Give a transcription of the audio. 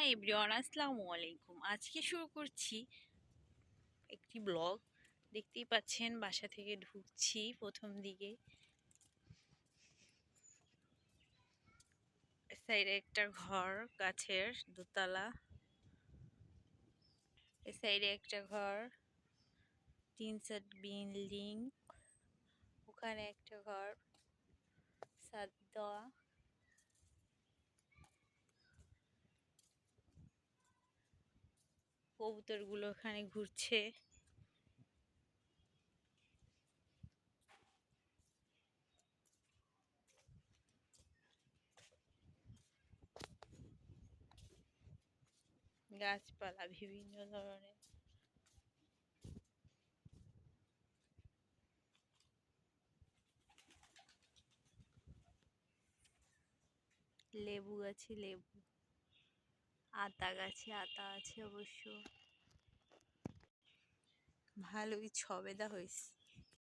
Hi everyone, আসসালামু আলাইকুম। আজকে শুরু করছি একটি ব্লগ। দেখতেই পাচ্ছেন বাসা থেকে ঢুকছি প্রথম দিকে। সাইডে একটা ঘর, গাছের দোতলা। এ সাইডে একটা ঘর, 3 সেট বিল্ডিং। ওখানে একটা ঘর, ছাদ দেওয়া। কবুতরগুলো ওখানে ঘুরছে। গাছপালা বিভিন্ন ধরনের। লেবু গাছে লেবু, আতা গাছে আতা আছে অবশ্য। ভালোই ছবেদা হয়েছে।